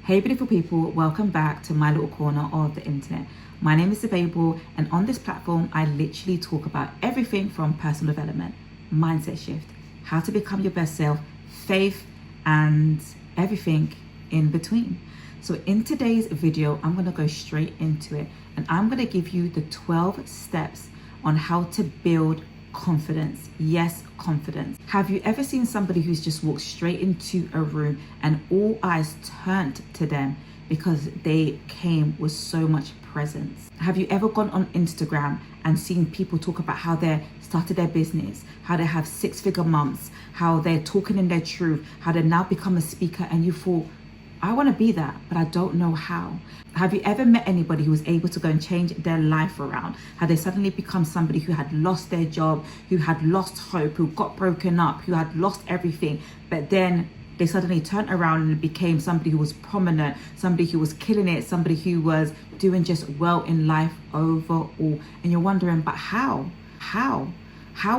Hey beautiful people, welcome back to my little corner of the internet. My name is Babel, and on this platform I literally talk about everything from personal development, mindset shift, how to become your best self, faith, and everything in between. So in today's video, I'm going to go straight into it, and I'm going to give you the 12 steps on how to build confidence. Yes, confidence. Have you ever seen somebody who's just walked straight into a room and all eyes turned to them because they came with so much presence? Have you ever gone on Instagram and seen people talk about how they started their business, how they have 6-figure months, how they're talking in their truth, how they now become a speaker, and you thought, I want to be that, but I don't know how? Have you ever met anybody who was able to go and change their life around? How they suddenly become somebody who had lost their job, who had lost hope, who got broken up, who had lost everything, but then they suddenly turned around and became somebody who was prominent, somebody who was killing it, somebody who was doing just well in life overall. And you're wondering, but how? How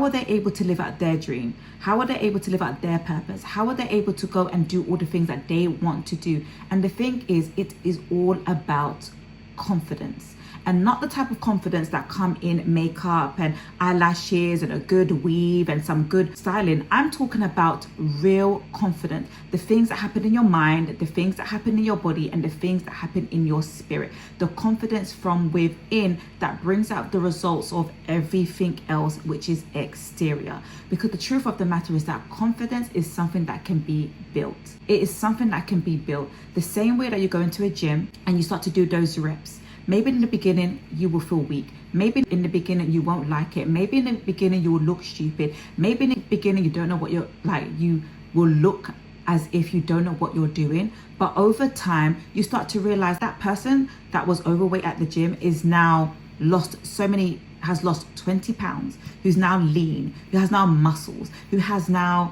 are they able to live out their dream? How are they able to live out their purpose? How are they able to go and do all the things that they want to do? And the thing is, it is all about confidence. And not the type of confidence that come in makeup and eyelashes and a good weave and some good styling. I'm talking about real confidence. The things that happen in your mind, the things that happen in your body, and the things that happen in your spirit. The confidence from within that brings out the results of everything else, which is exterior. Because the truth of the matter is that confidence is something that can be built. It is something that can be built. The same way that you go into a gym and you start to do those reps. Maybe in the beginning you will feel weak. Maybe in the beginning you won't like it. Maybe in the beginning you will look stupid. Maybe in the beginning you don't know what you're like. You will look as if you don't know what you're doing. But over time, you start to realize that person that was overweight at the gym is now has lost 20 pounds, who's now lean, who has now muscles, who has a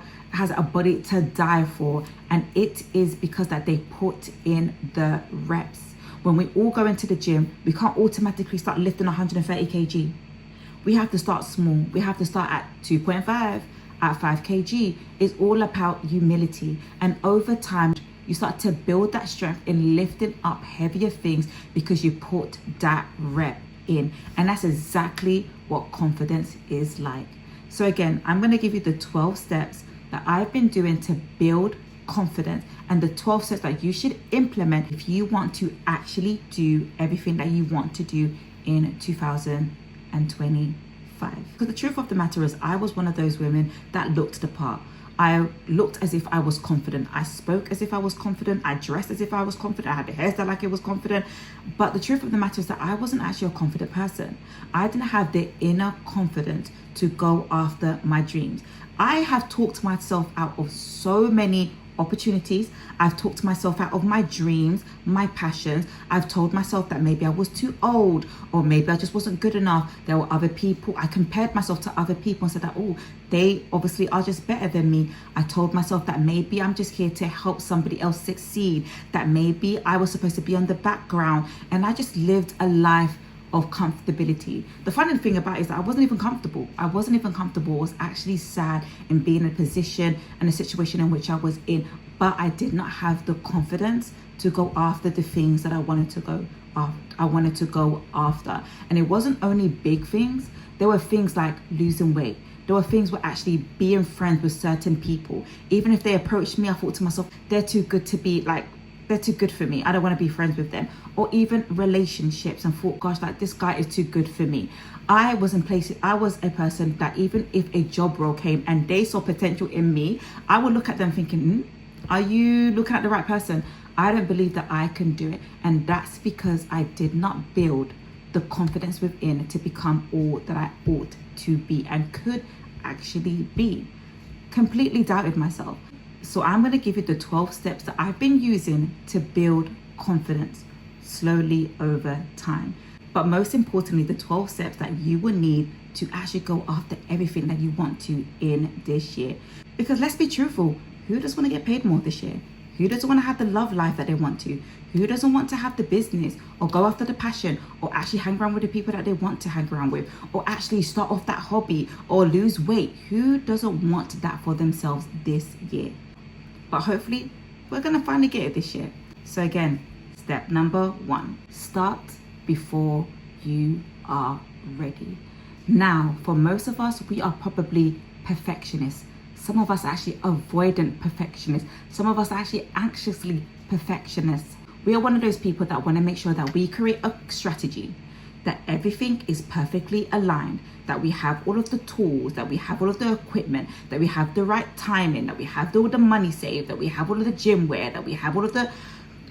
body to die for. And it is because that they put in the reps. When we all go into the gym, we can't automatically start lifting 130 kg. We have to start small. We have to start at 2.5, at 5 kg. It's all about humility. And over time, you start to build that strength in lifting up heavier things because you put that rep in. And that's exactly what confidence is like. So again, I'm going to give you the 12 steps that I've been doing to build confidence, and the 12 steps that you should implement if you want to actually do everything that you want to do in 2025. Because the truth of the matter is, I was one of those women that looked the part. I looked as if I was confident. I spoke as if I was confident. I dressed as if I was confident. I had the hairstyle like it was confident. But the truth of the matter is that I wasn't actually a confident person. I didn't have the inner confidence to go after my dreams. I have talked myself out of so many opportunities. I've talked myself out of my dreams, my passions. I've told myself that maybe I was too old, or maybe I just wasn't good enough. There were other people. I compared myself to other people and said that, oh, they obviously are just better than me. I told myself that maybe I'm just here to help somebody else succeed, that maybe I was supposed to be on the background, and I just lived a life of comfortability. The funny thing about it is that I wasn't even comfortable. I was actually sad in being in a position and a situation in which I was in, but I did not have the confidence to go after the things that I wanted to go after. And it wasn't only big things. There were things like losing weight. There were things where actually being friends with certain people. Even if they approached me, I thought to myself, they're too good for me. I don't want to be friends with them. Or even relationships, and thought, gosh, like this guy is too good for me. I was a person that even if a job role came and they saw potential in me, I would look at them thinking, are you looking at the right person? I don't believe that I can do it. And that's because I did not build the confidence within to become all that I ought to be and could actually be. Completely doubted myself. So I'm going to give you the 12 steps that I've been using to build confidence slowly over time. But most importantly, the 12 steps that you will need to actually go after everything that you want to in this year. Because let's be truthful, who doesn't want to get paid more this year? Who doesn't want to have the love life that they want to? Who doesn't want to have the business or go after the passion or actually hang around with the people that they want to hang around with, or actually start off that hobby or lose weight? Who doesn't want that for themselves this year? But hopefully we're going to finally get it this year. So again, step number 1, start before you are ready. Now, for most of us, we are probably perfectionists. Some of us are actually avoidant perfectionists. Some of us are actually anxiously perfectionists. We are one of those people that want to make sure that we create a strategy, that everything is perfectly aligned, that we have all of the tools, that we have all of the equipment, that we have the right timing, that we have all the money saved, that we have all of the gym wear, that we have all of the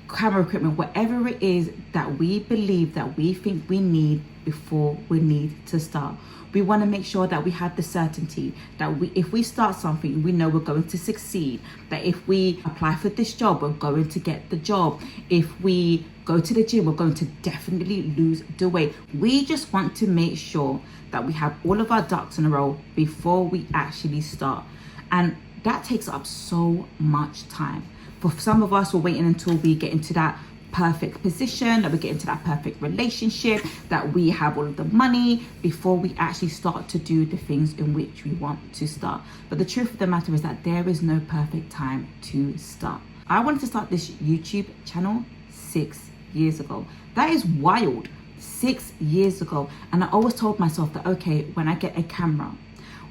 camera equipment, whatever it is that we believe that we think we need before we need to start. We want to make sure that we have the certainty that if we start something, we know we're going to succeed, that if we apply for this job, we're going to get the job. If we go to the gym, we're going to definitely lose the weight. We just want to make sure that we have all of our ducks in a row before we actually start. And that takes up so much time. For some of us, we're waiting until we get into that perfect position, that we get into that perfect relationship, that we have all of the money before we actually start to do the things in which we want to start. But the truth of the matter is that there is no perfect time to start. I wanted to start this YouTube channel 6 years ago. That is wild. 6 years ago. And I always told myself that, okay, when I get a camera,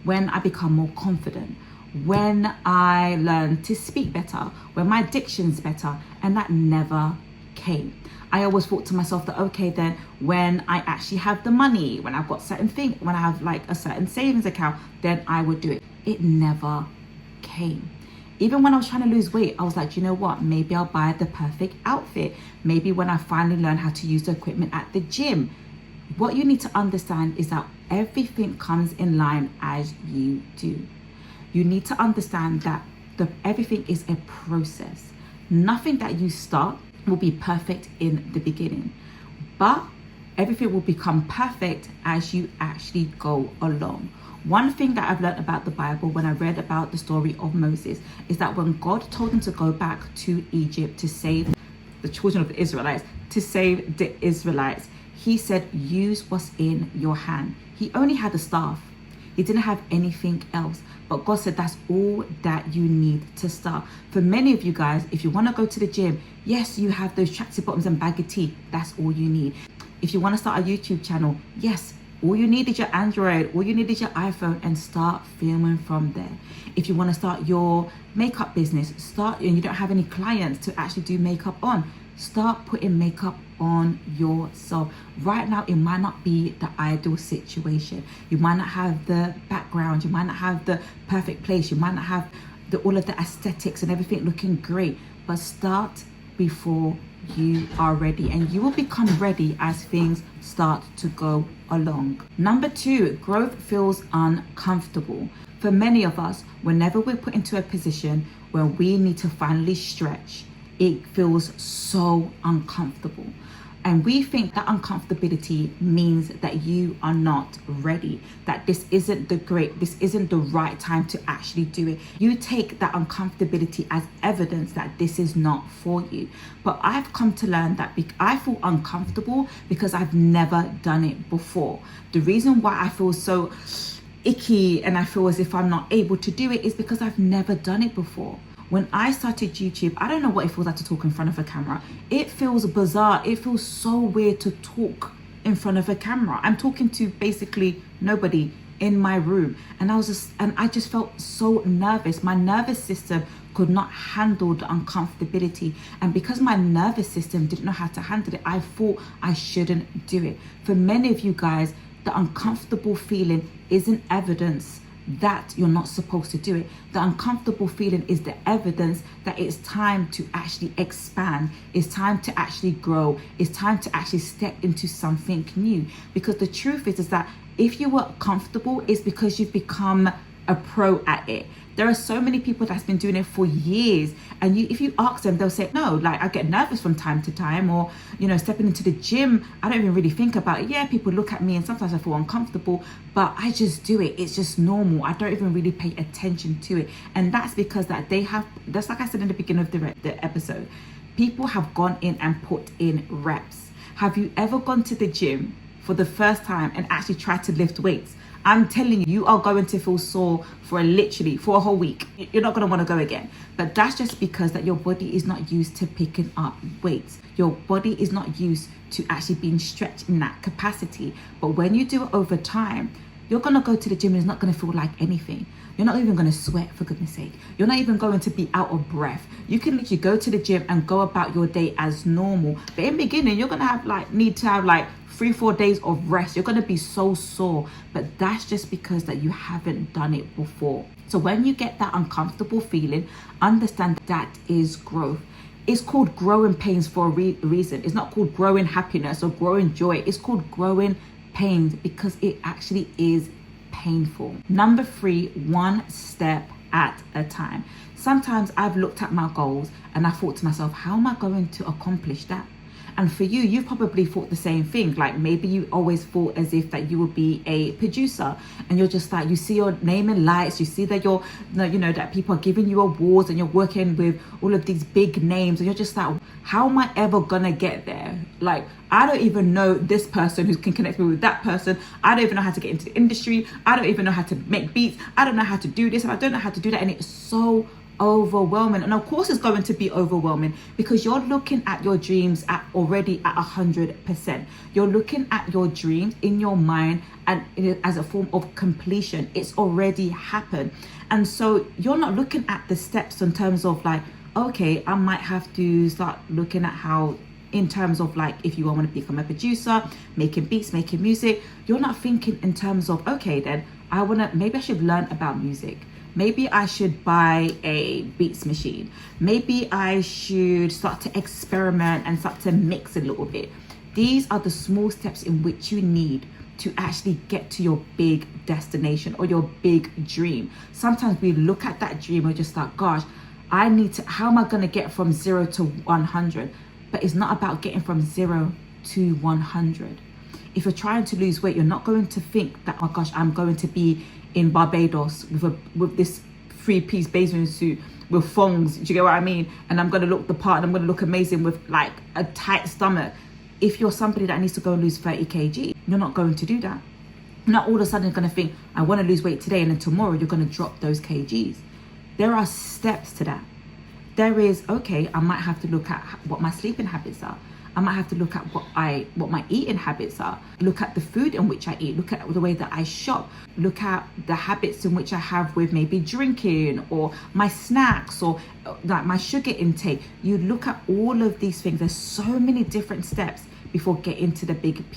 when I become more confident, when I learn to speak better, when my diction's better, and that never came. I always thought to myself that, okay, then when I actually have the money, when I've got certain things, when I have like a certain savings account, then I would do it. It never came. Even when I was trying to lose weight, I was like, you know what? Maybe I'll buy the perfect outfit. Maybe when I finally learn how to use the equipment at the gym. What you need to understand is that everything comes in line as you do. You need to understand that everything is a process. Nothing that you start will be perfect in the beginning, but everything will become perfect as you actually go along. One thing that I've learned about the Bible when I read about the story of Moses is that when God told him to go back to Egypt to save the children of the Israelites, he said, use what's in your hand. He only had a staff. He didn't have anything else. But God said that's all that you need to start. For many of you guys, if you want to go to the gym, yes, you have those tracksuit bottoms and bag of tea. That's all you need. If you want to start a YouTube channel, yes, all you need is your Android, all you need is your iPhone, and start filming from there. If you want to start your makeup business, and you don't have any clients to actually do makeup on, start putting makeup on yourself. Right now, it might not be the ideal situation. You might not have the background, you might not have the perfect place, you might not have all of the aesthetics and everything looking great, but start before you are ready, and you will become ready as things start to go along. Number 2, growth feels uncomfortable. For many of us, whenever we're put into a position where we need to finally stretch, it feels so uncomfortable. And we think that uncomfortability means that you are not ready, that this isn't the right time to actually do it. You take that uncomfortability as evidence that this is not for you. But I've come to learn that I feel uncomfortable because I've never done it before. The reason why I feel so icky and I feel as if I'm not able to do it is because I've never done it before. When I started YouTube, I don't know what it feels like to talk in front of a camera. It feels bizarre. It feels so weird to talk in front of a camera. I'm talking to basically nobody in my room. And I just felt so nervous. My nervous system could not handle the uncomfortability. And because my nervous system didn't know how to handle it, I thought I shouldn't do it. For many of you guys, the uncomfortable feeling isn't evidence that you're not supposed to do it. The uncomfortable feeling is the evidence that it's time to actually expand, it's time to actually grow, it's time to actually step into something new. Because the truth is that if you were comfortable, it's because you've become a pro at it. There are so many people that's been doing it for years, and if you ask them, they'll say, no, like I get nervous from time to time, or stepping into the gym, I don't even really think about it. Yeah, people look at me and sometimes I feel uncomfortable, but I just do it. It's just normal. I don't even really pay attention to it. And that's because that's like I said in the beginning of the episode, people have gone in and put in reps. Have you ever gone to the gym for the first time and actually tried to lift weights? I'm telling you, you are going to feel sore for a whole week. You're not going to want to go again. But that's just because that your body is not used to picking up weights. Your body is not used to actually being stretched in that capacity. But when you do it over time, you're going to go to the gym and it's not going to feel like anything. You're not even going to sweat, for goodness sake. You're not even going to be out of breath. You can literally go to the gym and go about your day as normal. But in the beginning, you're going to need to have 3-4 days of rest. You're going to be so sore. But that's just because that you haven't done it before. So when you get that uncomfortable feeling, understand that is growth. It's called growing pains for a reason. It's not called growing happiness or growing joy. It's called growing pains because it actually is painful. Number 3, one step at a time. Sometimes I've looked at my goals and I thought to myself, how am I going to accomplish that? And for you, you've probably thought the same thing. Like maybe you always thought as if that you would be a producer, and you're just like, you see your name in lights, you see that you're, that people are giving you awards and you're working with all of these big names, and you're just like, how am I ever gonna get there? Like, I don't even know this person who can connect me with that person. I don't even know how to get into the industry. I don't even know how to make beats. I don't know how to do this and I don't know how to do that. And it's so overwhelming. And of course it's going to be overwhelming because you're looking at your dreams already at 100%. You're looking at your dreams in your mind and as a form of completion. It's already happened. And so you're not looking at the steps in terms of okay, I might have to start looking at how, in terms of if you want to become a producer, making beats, making music. You're not thinking in terms of, okay, then maybe I should learn about music. Maybe I should buy a beats machine. Maybe I should start to experiment and start to mix a little bit. These are the small steps in which you need to actually get to your big destination or your big dream. Sometimes we look at that dream and we're just like, gosh, how am I going to get from 0 to 100? But it's not about getting from 0 to 100. If you're trying to lose weight, you're not going to think that, oh gosh, I'm going to be in Barbados with this 3-piece bathing suit with thongs. Do you get what I mean? And I'm going to look the part and I'm going to look amazing with a tight stomach. If you're somebody that needs to go and lose 30 kg, you're not going to do that. You're not all of a sudden going to think, I want to lose weight today, and then tomorrow you're going to drop those kgs. There are steps to that. There is, okay, I might have to look at what my sleeping habits are. I might have to look at what my eating habits are. Look at the food in which I eat. Look at the way that I shop. Look at the habits in which I have with maybe drinking or my snacks or my sugar intake. You look at all of these things. There's so many different steps before getting to the big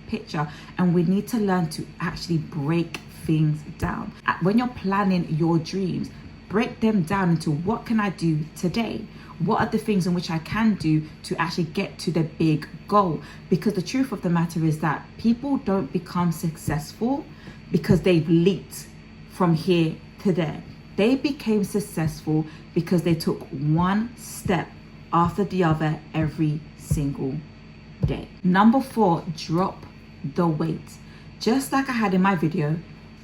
picture. And we need to learn to actually break things down. When you're planning your dreams, break them down into what can I do today? What are the things in which I can do to actually get to the big goal? Because the truth of the matter is that people don't become successful because they've leaped from here to there. They became successful because they took one step after the other every single day. Number 4, drop the weight. Just like I had in my video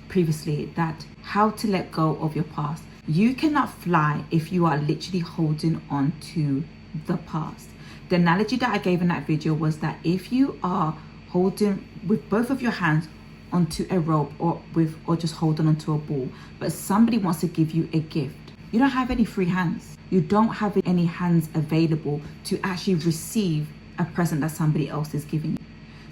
previously, that how to let go of your past. You cannot fly if you are literally holding on to the past. The analogy that I gave in that video was that if you are holding with both of your hands onto a rope or just holding onto a ball, but somebody wants to give you a gift, you don't have any free hands. You don't have any hands available to actually receive a present that somebody else is giving you.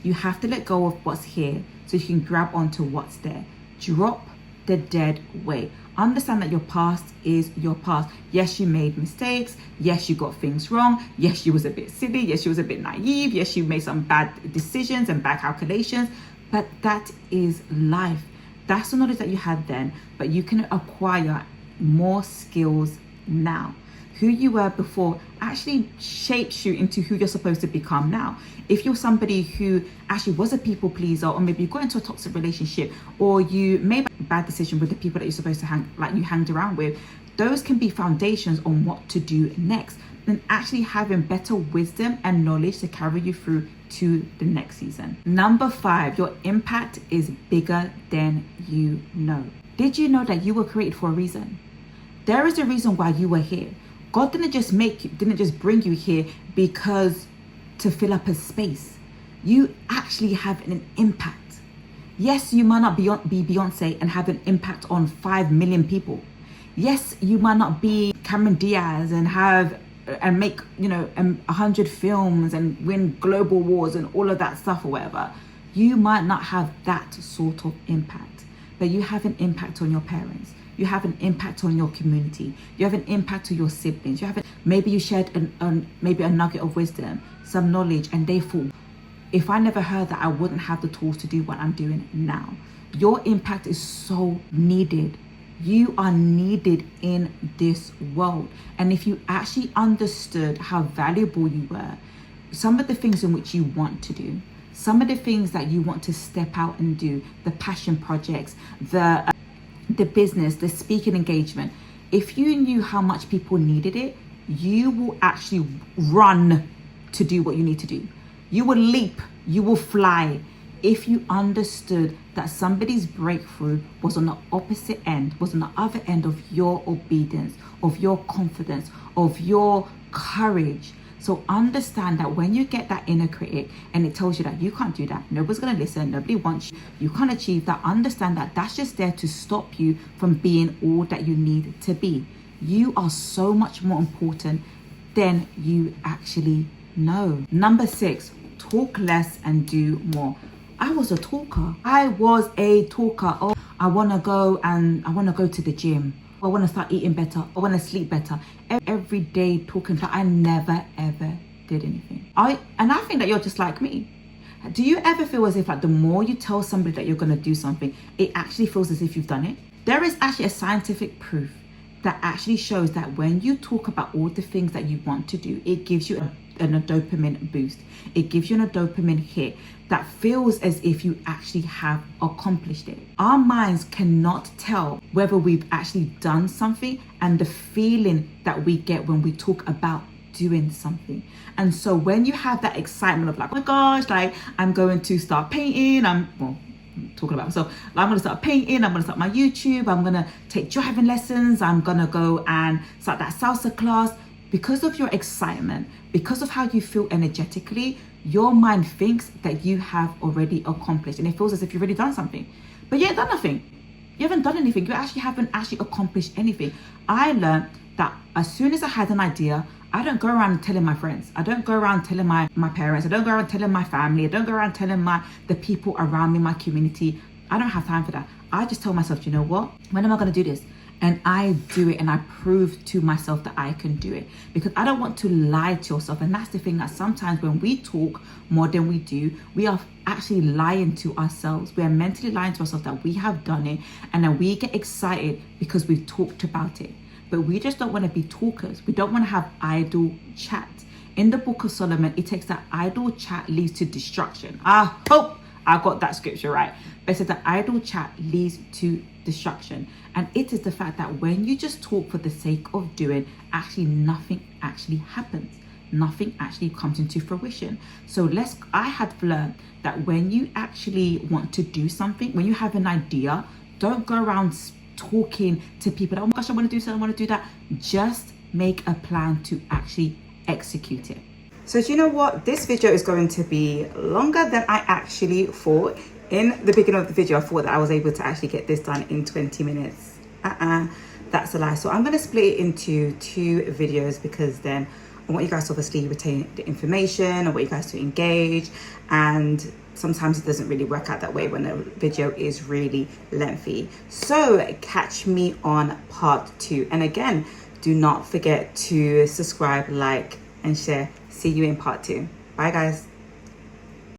You have to let go of what's here so you can grab onto what's there. Drop the dead weight. Understand that your past is your past. Yes, you made mistakes. Yes, you got things wrong. Yes, you was a bit silly. Yes, you was a bit naive. Yes, you made some bad decisions and bad calculations. But that is life. That's the knowledge that you had then, but you can acquire more skills now. Who you were before actually shapes you into who you're supposed to become now. If you're somebody who actually was a people pleaser, or maybe you got into a toxic relationship, or you made a bad decision with the people that you're supposed to hanged around with, those can be foundations on what to do next, and actually having better wisdom and knowledge to carry you through to the next season. Number 5, your impact is bigger than you know. Did you know that you were created for a reason? There is a reason why you were here. God didn't just bring you here because to fill up a space. You actually have an impact. Yes, you might not be Beyonce and have an impact on 5 million people. Yes, you might not be Cameron Diaz and make 100 films and win global wars and all of that stuff or whatever. You might not have that sort of impact, but you have an impact on your parents. You have an impact on your community. You have an impact to your siblings. Maybe you shared maybe a nugget of wisdom, some knowledge, and they thought, if I never heard that, I wouldn't have the tools to do what I'm doing now. Your impact is so needed. You are needed in this world. And if you actually understood how valuable you were, some of the things in which you want to do, some of the things that you want to step out and do, the passion projects, the business, the speaking engagement, if you knew how much people needed it, you will actually run to do what you need to do. You will leap, you will fly. If you understood that somebody's breakthrough was on the opposite end, was on the other end of your obedience, of your confidence, of your courage. So understand that when you get that inner critic and it tells you that you can't do that, nobody's going to listen, nobody wants you, you can't achieve that, understand that that's just there to stop you from being all that you need to be. You are so much more important than you actually know. Number 6, talk less and do more. I was a talker. Oh, I want to go to the gym. I want to start eating better. I want to sleep better. Every day talking, but I never ever did anything. I think that you're just like me. Do you ever feel as if like the more you tell somebody that you're going to do something, it actually feels as if you've done it? There is actually a scientific proof that actually shows that when you talk about all the things that you want to do, it gives you a dopamine boost. It gives you a dopamine hit that feels as if you actually have accomplished it. Our minds cannot tell whether we've actually done something and the feeling that we get when we talk about doing something. And so when you have that excitement of like, oh my gosh, like I'm going to start painting, I'm talking about myself, I'm going to start painting, I'm going to start my YouTube, I'm going to take driving lessons, I'm going to go and start that salsa class. Because of your excitement, because of how you feel energetically, your mind thinks that you have already accomplished, and it feels as if you've already done something, but you ain't done nothing. You haven't done anything. You actually haven't accomplished anything. I learned that as soon as I had an idea, I don't go around telling my friends. I don't go around telling my parents. I don't go around telling my family. I don't go around telling the people around me, my community. I don't have time for that. I just tell myself, you know what? When am I going to do this? And I do it, and I prove to myself that I can do it, because I don't want to lie to yourself. And that's the thing, that sometimes when we talk more than we do, we are actually lying to ourselves. We are mentally lying to ourselves that we have done it, and then we get excited because we've talked about it. But we just don't want to be talkers. We don't want to have idle chat. In the book of Solomon, it takes that idle chat leads to destruction. I hope I got that scripture right. But it says that idle chat leads to destruction. And it is the fact that when you just talk for the sake of doing, actually nothing actually happens. Nothing actually comes into fruition. So I had learned that when you actually want to do something, when you have an idea, don't go around talking to people, oh my gosh, I want to do something, I want to do that. Just make a plan to actually execute it. So do you know what? This video is going to be longer than I actually thought. In the beginning of the video, I thought that I was able to actually get this done in 20 minutes. That's a lie. So I'm going to split it into 2 videos, because then I want you guys to obviously retain the information. I want you guys to engage. And sometimes it doesn't really work out that way when a video is really lengthy. So catch me on part 2. And again, do not forget to subscribe, like, and share. See you in part 2. Bye guys.